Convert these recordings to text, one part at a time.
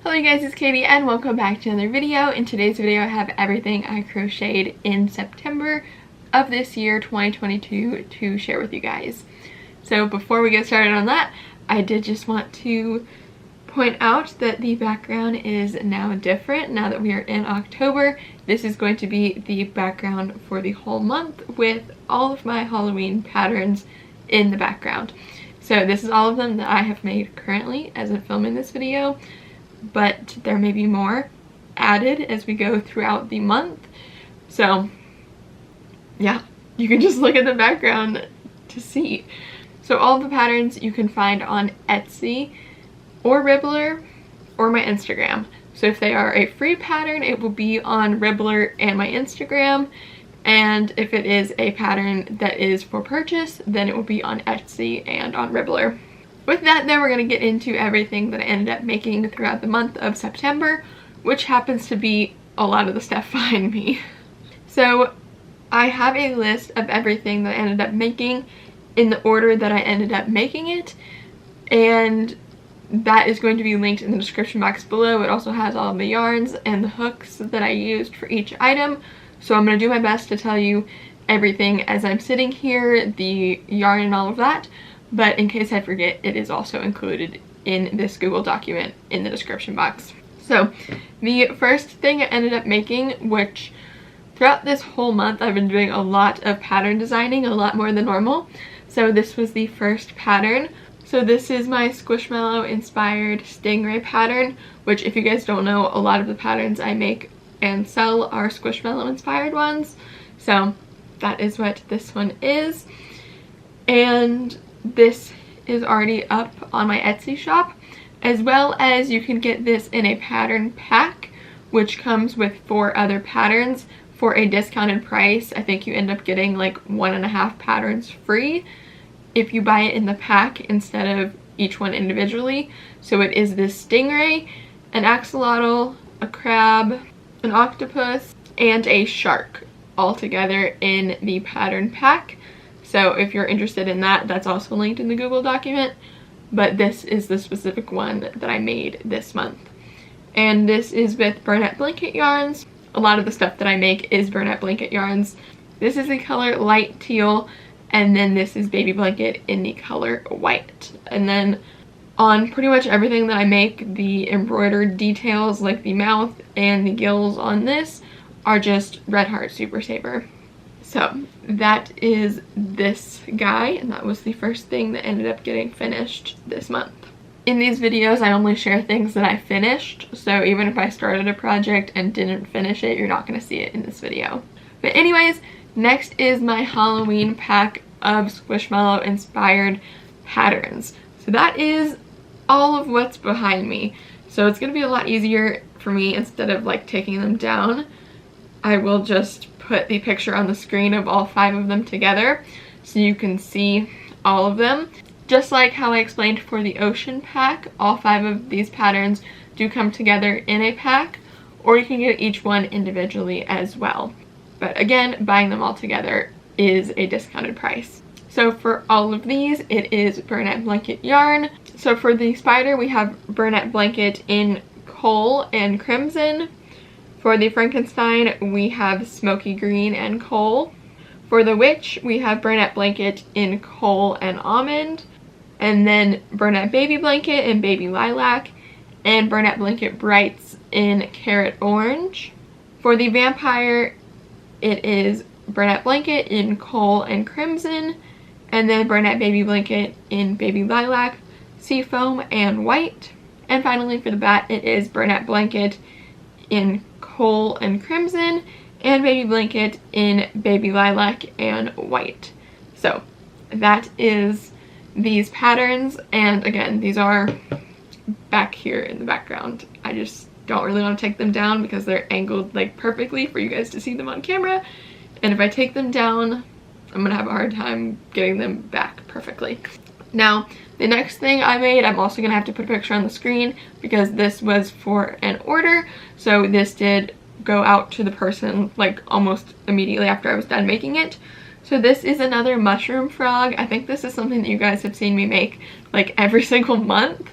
Hello you guys, it's Katie and welcome back to another video. In today's video I have everything I crocheted in September of this year 2022 to share with you guys. So before we get started on that, I did just want to point out that the background is now different now that we are in October. This is going to be the background for the whole month with all of my Halloween patterns in the background. So this is all of them that I have made currently as I'm filming this video, but there may be more added as we go throughout the month. So yeah, you can just look at the background to see. So all of the patterns you can find on Etsy or Ribbler or my Instagram. So if they are a free pattern, it will be on Ribbler and my Instagram. And if it is a pattern that is for purchase, then it will be on Etsy and on Ribbler. With that, then we're going to get into everything that I ended up making throughout the month of September, which happens to be a lot of the stuff behind me. So I have a list of everything that I ended up making in the order that I ended up making it, and that is going to be linked in the description box below. It also has all of the yarns and the hooks that I used for each item. So I'm going to do my best to tell you everything as I'm sitting here, the yarn and all of that. But in case I forget, it is also included in this Google document in the description box. So the first thing I ended up making, which throughout this whole month I've been doing a lot of pattern designing, a lot more than normal. So this was the first pattern. So this is my Squishmallow inspired stingray pattern, which if you guys don't know, a lot of the patterns I make and sell are Squishmallow inspired ones. So that is what this one is. And this is already up on my Etsy shop, as well as you can get this in a pattern pack, which comes with 4 other patterns for a discounted price. I think you end up getting like 1.5 patterns free if you buy it in the pack instead of each one individually. So it is this stingray, an axolotl, a crab, an octopus, and a shark all together in the pattern pack. So if you're interested in that, that's also linked in the Google document, but this is the specific one that I made this month. And this is with Burnette Blanket yarns. A lot of the stuff that I make is Burnette Blanket yarns. This is the color light teal, and then this is Baby Blanket in the color white. And then on pretty much everything that I make, the embroidered details like the mouth and the gills on this are just Red Heart Super Saver. So that is this guy, and that was the first thing that ended up getting finished this month. In these videos, I only share things that I finished, so even if I started a project and didn't finish it, you're not going to see it in this video. But anyways, next is my Halloween pack of Squishmallow inspired patterns. So that is all of what's behind me. So it's going to be a lot easier for me. Instead of like taking them down, I will just put the picture on the screen of all 5 of them together so you can see all of them. Just like how I explained for the ocean pack, all 5 of these patterns do come together in a pack, or you can get each one individually as well. But again, buying them all together is a discounted price. So for all of these, it is Burnette Blanket yarn. So for the spider, we have Burnette Blanket in coal and crimson. For the Frankenstein, we have smoky green and coal. For the witch, we have Burnette Blanket in coal and almond. And then Burnette Baby Blanket in baby lilac. And Burnette Blanket Brights in carrot orange. For the vampire, it is Burnette Blanket in coal and crimson. And then Burnette Baby Blanket in baby lilac, seafoam, and white. And finally for the bat, it is Burnette Blanket in coal and crimson, and Baby Blanket in baby lilac and white. So that is these patterns, and again, these are back here in the background. I just don't really want to take them down because they're angled like perfectly for you guys to see them on camera, and if I take them down, I'm gonna have a hard time getting them back perfectly. Now, the next thing I made, I'm also going to have to put a picture on the screen because this was for an order. So this did go out to the person like almost immediately after I was done making it. So this is another mushroom frog. I think this is something that you guys have seen me make like every single month.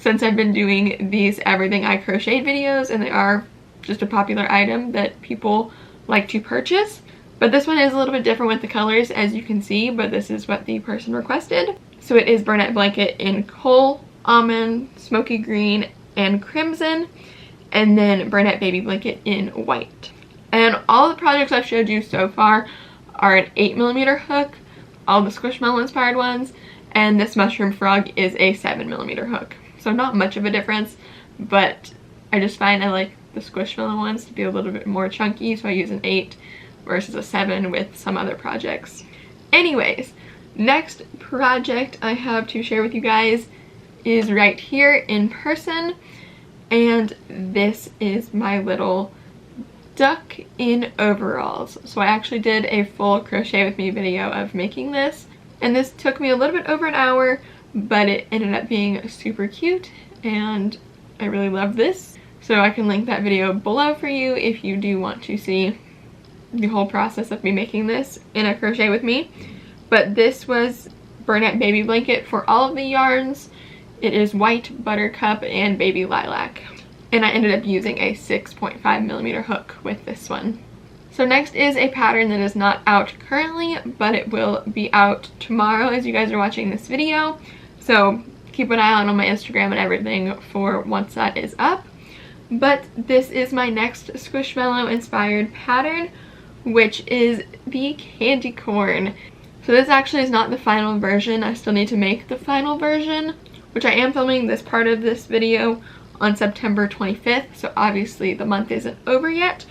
since I've been doing these everything I crocheted videos, and they are just a popular item that people like to purchase. But this one is a little bit different with the colors, as you can see, but this is what the person requested. So it is Burnett Blanket in coal, almond, smoky green, and crimson, and then Burnett Baby Blanket in white. And all the projects I've showed you so far are an 8mm hook, all the Squishmallow inspired ones, and this Mushroom Frog is a 7mm hook. So not much of a difference, but I just find I like the Squishmallow ones to be a little bit more chunky, so I use an 8 versus a 7 with some other projects. Anyways, next project I have to share with you guys is right here in person, and this is my little duck in overalls. So I actually did a full crochet with me video of making this, and this took me a little bit over an hour, but it ended up being super cute and I really love this. So I can link that video below for you if you do want to see the whole process of me making this in a crochet with me. But this was Burnett Baby Blanket for all of the yarns. It is white, buttercup, and baby lilac. And I ended up using a 6.5mm hook with this one. So next is a pattern that is not out currently, but it will be out tomorrow as you guys are watching this video. So keep an eye out on my Instagram and everything for once that is up. But this is my next Squishmallow inspired pattern, which is the candy corn. So this actually is not the final version. I still need to make the final version, which I am filming this part of this video on September 25th, so obviously the month isn't over yet.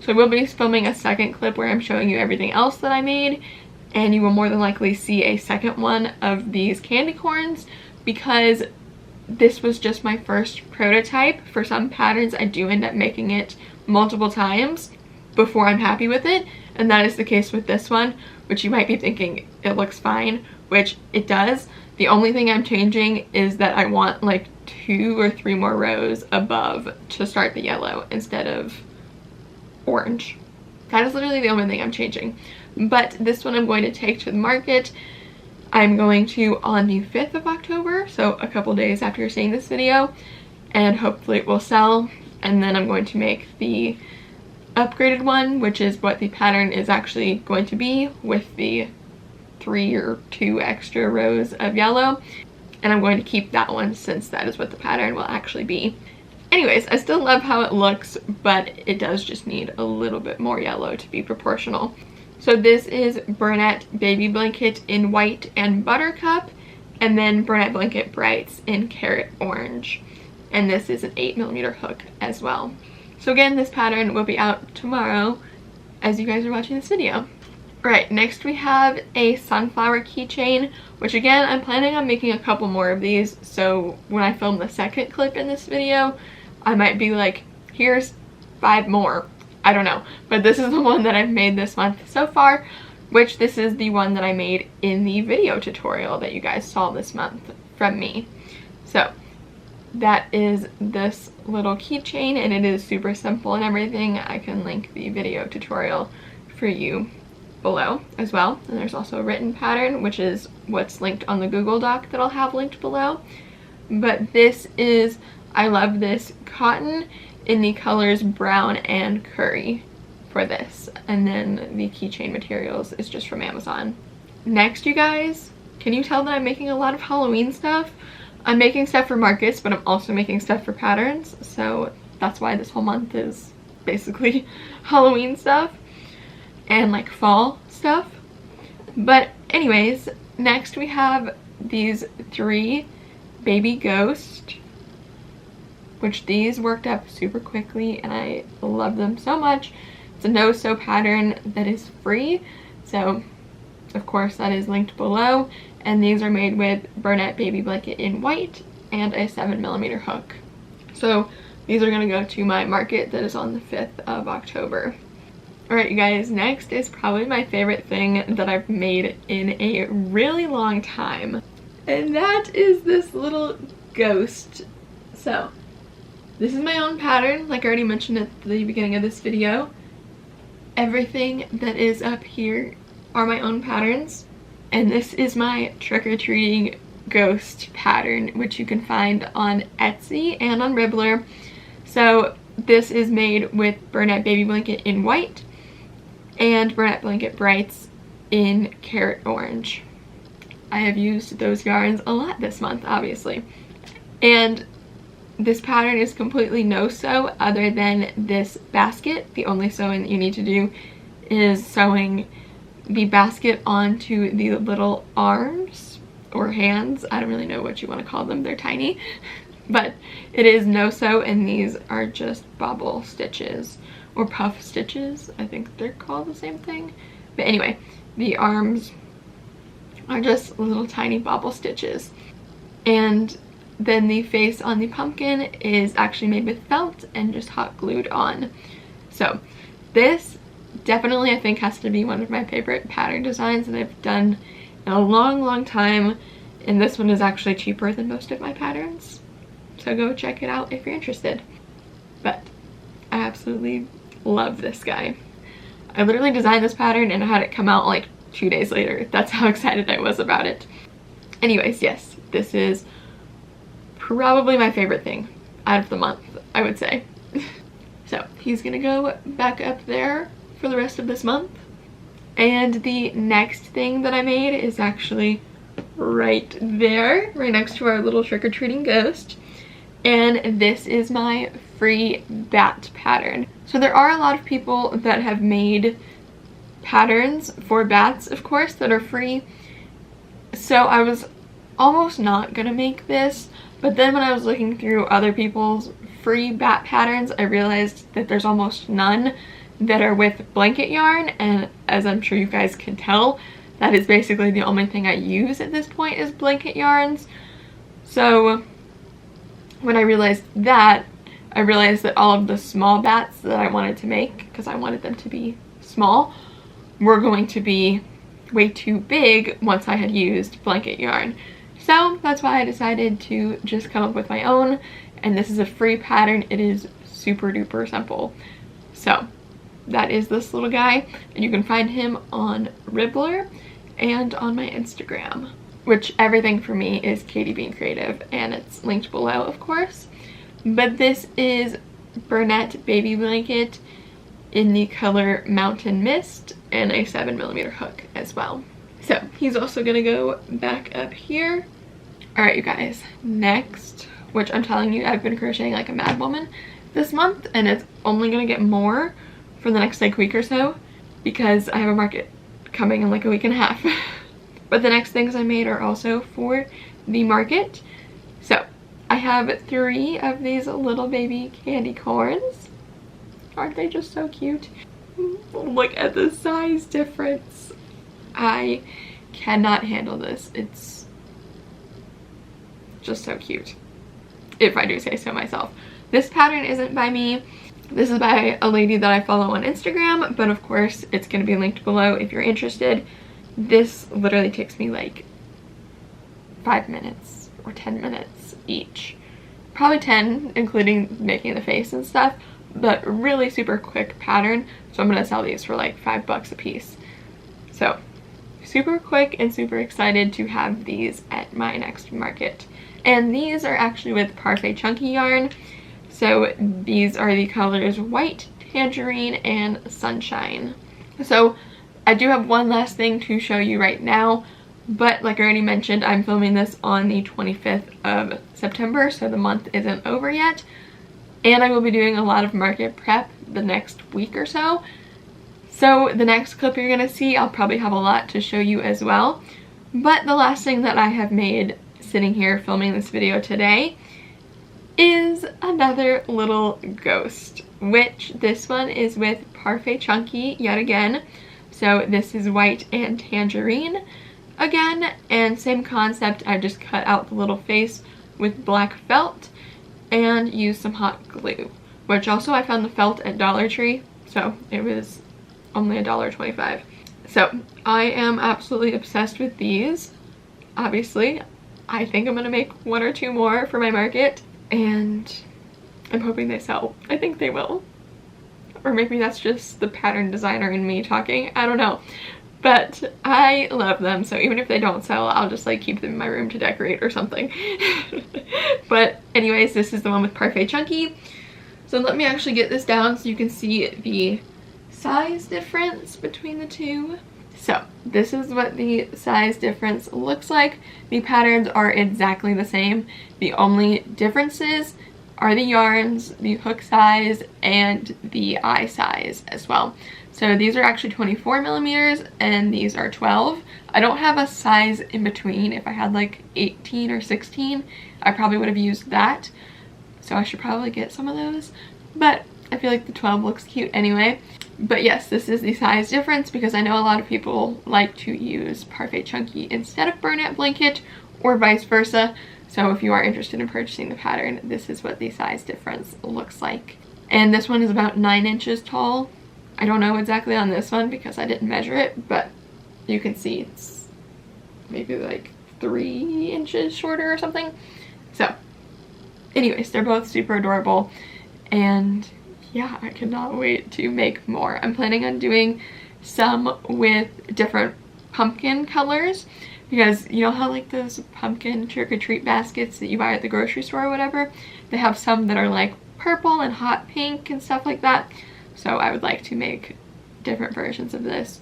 So I will be filming a second clip where I'm showing you everything else that I made, and you will more than likely see a second one of these candy corns, because this was just my first prototype. For some patterns I do end up making it multiple times before I'm happy with it, and that is the case with this one, which you might be thinking it looks fine, which it does. The only thing I'm changing is that I want like 2 or 3 more rows above to start the yellow instead of orange. That is literally the only thing I'm changing. But this one I'm going to take to the market. I'm going to on the 5th of October, so a couple days after you're seeing this video, and hopefully it will sell. And then I'm going to make the upgraded one, which is what the pattern is actually going to be, with the 3 or 2 extra rows of yellow, and I'm going to keep that one since that is what the pattern will actually be. Anyways, I still love how it looks, but it does just need a little bit more yellow to be proportional. So this is Burnett Baby Blanket in white and buttercup, and then Burnett Blanket Brights in carrot orange, and this is an 8mm hook as well. So again, this pattern will be out tomorrow as you guys are watching this video. Alright, next we have a sunflower keychain, which again, I'm planning on making a couple more of these, so when I film the second clip in this video, I might be like, here's 5 more. I don't know, but this is the one that I've made this month so far, which this is the one that I made in the video tutorial that you guys saw this month from me. So that is this little keychain, and it is super simple and everything. I can link the video tutorial for you below as well, and there's also a written pattern, which is what's linked on the Google Doc that I'll have linked below. But this is, I love this cotton in the colors brown and curry for this, and then the keychain materials is just from Amazon. Next, you guys, can you tell that I'm making a lot of Halloween stuff? I'm making stuff for markets, but I'm also making stuff for patterns, so that's why this whole month is basically Halloween stuff and like fall stuff. But anyways, next we have these 3 baby ghosts, which these worked up super quickly and I love them so much. It's a no-sew pattern that is free, so of course that is linked below, and these are made with Burnett Baby Blanket in white and a 7mm hook. So these are going to go to my market that is on the 5th of October. Alright, you guys, next is probably my favorite thing that I've made in a really long time, and that is this little ghost. So this is my own pattern, like I already mentioned at the beginning of this video. Everything that is up here are my own patterns, and this is my trick-or-treating ghost pattern, which you can find on Etsy and on Ribbler. So this is made with Bernette Baby Blanket in white and Bernette Blanket Brights in Carrot Orange. I have used those yarns a lot this month, obviously. And this pattern is completely no sew other than this basket. The only sewing that you need to do is sewing the basket onto the little arms or hands. I don't really know what you want to call them. They're tiny. But it is no sew, and these are just bobble stitches or puff stitches. I think they're called the same thing. But anyway, the arms are just little tiny bobble stitches. And then the face on the pumpkin is actually made with felt and just hot glued on. So this definitely, I think, has to be one of my favorite pattern designs that I've done in a long time. And this one is actually cheaper than most of my patterns. So go check it out if you're interested. But I absolutely love this guy. I literally designed this pattern and I had it come out like 2 days later. That's how excited I was about it. Anyways, yes, this is probably my favorite thing out of the month, I would say. So he's gonna go back up there for the rest of this month. And the next thing that I made is actually right there, right next to our little trick-or-treating ghost. And this is my free bat pattern. So there are a lot of people that have made patterns for bats, of course, that are free. So I was almost not gonna make this, but then when I was looking through other people's free bat patterns, I realized that there's almost none that are with blanket yarn, and as I'm sure you guys can tell, that is basically the only thing I use at this point is blanket yarns. So when I realized that, I realized that all of the small bats that I wanted to make, because I wanted them to be small, were going to be way too big once I had used blanket yarn. So that's why I decided to just come up with my own, and this is a free pattern. It is super duper simple. So that is this little guy, and you can find him on Ribbler and on my Instagram, which everything for me is Katie Bean Creative, and it's linked below, of course. But this is Bernette Baby Blanket in the color Mountain Mist and a 7mm hook as well. So he's also gonna go back up here. All right, you guys, next, which I'm telling you, I've been crocheting like a mad woman this month, and it's only gonna get more for the next like week or so because I have a market coming in like a week and a half. But the next things I made are also for the market. So I have 3 of these little baby candy corns. Aren't they just so cute? Look at the size difference. I cannot handle this. It's just so cute, if I do say so myself. This pattern isn't by me. This is by a lady that I follow on Instagram, but of course it's going to be linked below if you're interested. This literally takes me like 5 minutes or 10 minutes each. Probably 10, including making the face and stuff, but really super quick pattern. So I'm going to sell these for like $5 a piece. So super quick and super excited to have these at my next market. And these are actually with Parfait Chunky yarn. So these are the colors White, Tangerine, and Sunshine. So I do have one last thing to show you right now, but like I already mentioned, I'm filming this on the 25th of September, so the month isn't over yet. And I will be doing a lot of market prep the next week or so. So the next clip you're gonna see, I'll probably have a lot to show you as well. But the last thing that I have made sitting here filming this video today is another little ghost, which this one is with Parfait Chunky yet again. So this is White and Tangerine again, and same concept. I just cut out the little face with black felt and used some hot glue, which also I found the felt at Dollar Tree, so it was only $1.25. So I am absolutely obsessed with these. Obviously, I think I'm gonna make 1 or 2 more for my market, and I'm hoping they sell. I think they will. Or maybe that's just the pattern designer in me talking. I don't know. But I love them, so even if they don't sell, I'll just like keep them in my room to decorate or something. But anyways, this is the one with Parfait Chunky. So let me actually get this down so you can see the size difference between the two. So this is what the size difference looks like. The patterns are exactly the same. The only differences are the yarns, the hook size, and the eye size as well. So these are actually 24 millimeters and these are 12. I don't have a size in between. If I had like 18 or 16, I probably would have used that. So I should probably get some of those, but I feel like the 12 looks cute anyway. But yes, this is the size difference because I know a lot of people like to use Parfait Chunky instead of Bernat Blanket or vice versa. So if you are interested in purchasing the pattern, this is what the size difference looks like. And this one is about 9 inches tall. I don't know exactly on this one because I didn't measure it, but you can see it's maybe like 3 inches shorter or something. So anyways, they're both super adorable, and yeah, I cannot wait to make more. I'm planning on doing some with different pumpkin colors because you know how like those pumpkin trick-or-treat baskets that you buy at the grocery store or whatever, they have some that are like purple and hot pink and stuff like that. So I would like to make different versions of this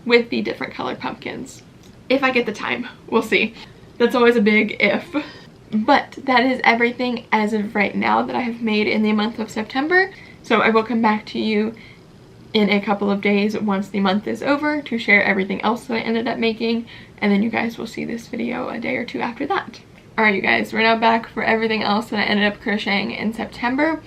with the different colored pumpkins. If I get the time, we'll see. That's always a big if. But that is everything as of right now that I have made in the month of September. So I will come back to you in a couple of days once the month is over to share everything else that I ended up making. And then you guys will see this video a day or two after that. Alright you guys, we're now back for everything else that I ended up crocheting in September.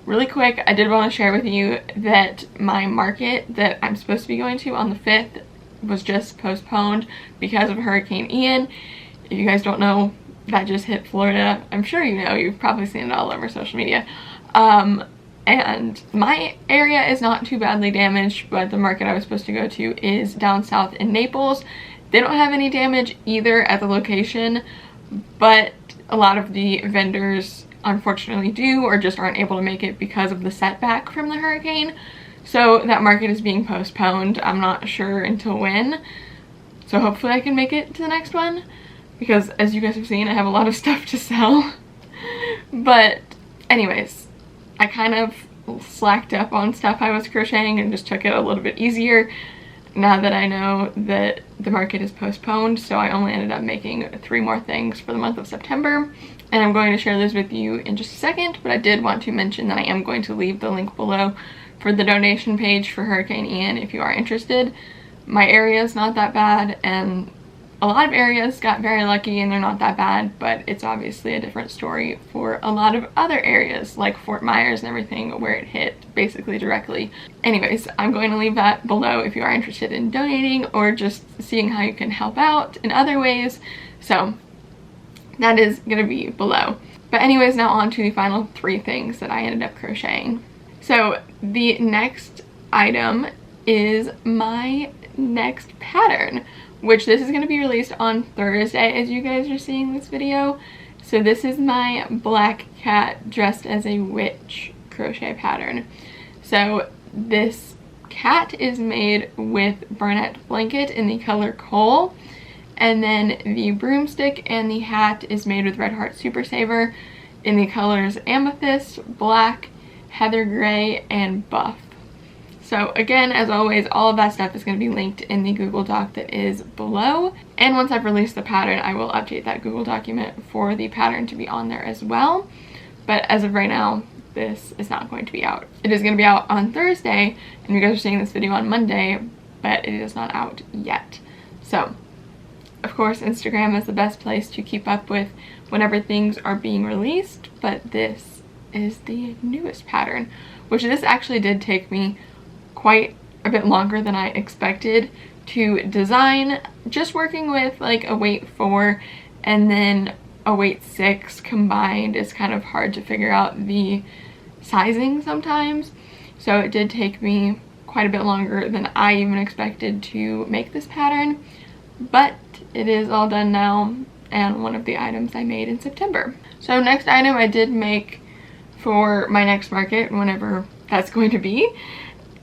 Really quick, I did want to share with you that my market that I'm supposed to be going to on the 5th was just postponed because of Hurricane Ian. If you guys don't know, that just hit Florida. I'm sure you know, you've probably seen it all over social media. And my area is not too badly damaged, but the market I was supposed to go to is down south in Naples. They don't have any damage either at the location, but a lot of the vendors unfortunately do or just aren't able to make it because of the setback from the hurricane. So that market is being postponed. I'm not sure until when. So hopefully I can make it to the next one because as you guys have seen, I have a lot of stuff to sell. But anyways, I kind of slacked up on stuff I was crocheting and just took it a little bit easier now that I know that the market is postponed. So I only ended up making 3 more things for the month of September. And I'm going to share those with you in just a second, but I did want to mention that I am going to leave the link below for the donation page for Hurricane Ian if you are interested. My area is not that bad, and a lot of areas got very lucky and they're not that bad, but it's obviously a different story for a lot of other areas like Fort Myers and everything where it hit basically directly. Anyways, I'm going to leave that below if you are interested in donating or just seeing how you can help out in other ways. So that is going to be below. But anyways, now on to the final 3 things that I ended up crocheting. So the next item is my next pattern, which this is going to be released on Thursday as you guys are seeing this video. So this is my black cat dressed as a witch crochet pattern. So this cat is made with Bernat Blanket in the color Coal. And then the broomstick and the hat is made with Red Heart Super Saver in the colors Amethyst, Black, Heather Gray, and Buff. So again, as always, all of that stuff is going to be linked in the Google Doc that is below. And once I've released the pattern, I will update that Google document for the pattern to be on there as well. But as of right now, this is not going to be out. It is going to be out on Thursday, and you guys are seeing this video on Monday, but it is not out yet. So of course, Instagram is the best place to keep up with whenever things are being released, but this is the newest pattern, which this actually did take me quite a bit longer than I expected to design. Just working with like a weight 4 and then a weight 6 combined is kind of hard to figure out the sizing sometimes. So it did take me quite a bit longer than I even expected to make this pattern, but it is all done now and one of the items I made in September. So next item I did make for my next market, whenever that's going to be,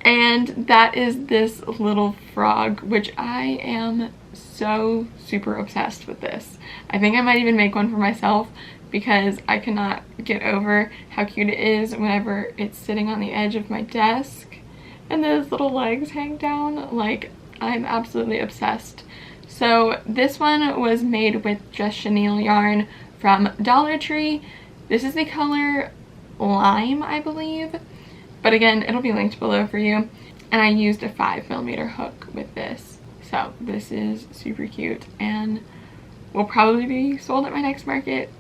And that is this little frog, which I am so super obsessed with this. I think I might even make one for myself because I cannot get over how cute it is whenever it's sitting on the edge of my desk and those little legs hang down. Like, I'm absolutely obsessed. So this one was made with just chenille yarn from Dollar Tree. This is the color Lime, I believe, but again, it'll be linked below for you. And I used a 5mm hook with this. So this is super cute and will probably be sold at my next market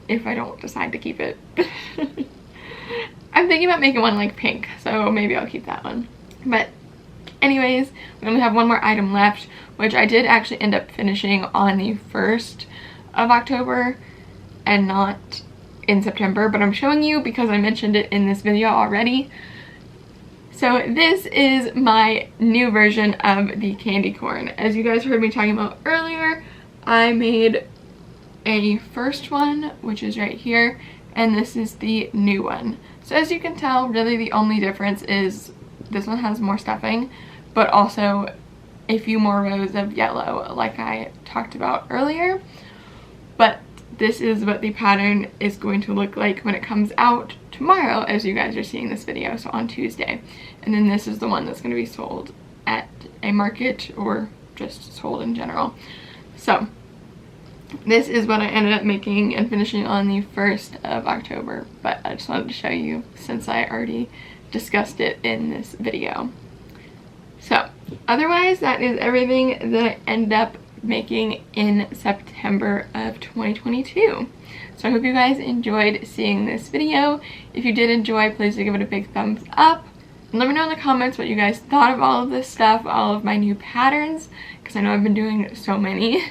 if I don't decide to keep it. I'm thinking about making one like pink, so maybe I'll keep that one. But anyways, we only have one more item left, which I did actually end up finishing on the 1st of October and not in September, but I'm showing you because I mentioned it in this video already. So this is my new version of the candy corn. As you guys heard me talking about earlier, I made a first one, which is right here, and this is the new one. So as you can tell, really the only difference is this one has more stuffing, but also a few more rows of yellow like I talked about earlier. But this is what the pattern is going to look like when it comes out tomorrow, as you guys are seeing this video, so on Tuesday. And then this is the one that's going to be sold at a market or just sold in general. So this is what I ended up making and finishing on the 1st of October, but I just wanted to show you since I already discussed it in this video. So otherwise, that is everything that I ended up making in September of 2022. So I hope you guys enjoyed seeing this video. If you did enjoy, please do give it a big thumbs up. And let me know in the comments what you guys thought of all of this stuff, all of my new patterns, because I know I've been doing so many.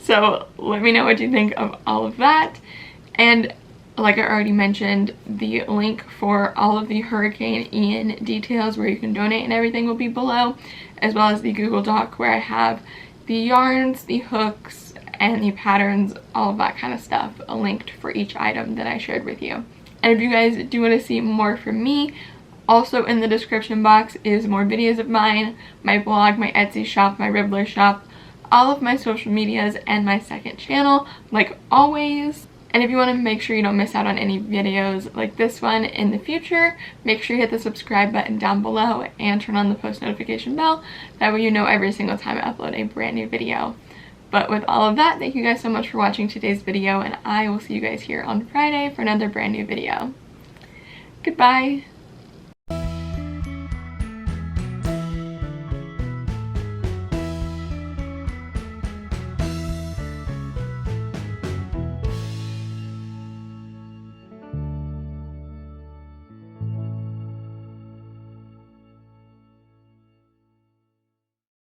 So let me know what you think of all of that. And like I already mentioned, the link for all of the Hurricane Ian details where you can donate and everything will be below, as well as the Google Doc where I have the yarns, the hooks, and the patterns, all of that kind of stuff linked for each item that I shared with you. And if you guys do want to see more from me, also in the description box is more videos of mine, my blog, my Etsy shop, my Ribbler shop, all of my social medias, and my second channel, like always. And if you want to make sure you don't miss out on any videos like this one in the future, make sure you hit the subscribe button down below and turn on the post notification bell. That way you know every single time I upload a brand new video. But with all of that, thank you guys so much for watching today's video, and I will see you guys here on Friday for another brand new video. Goodbye!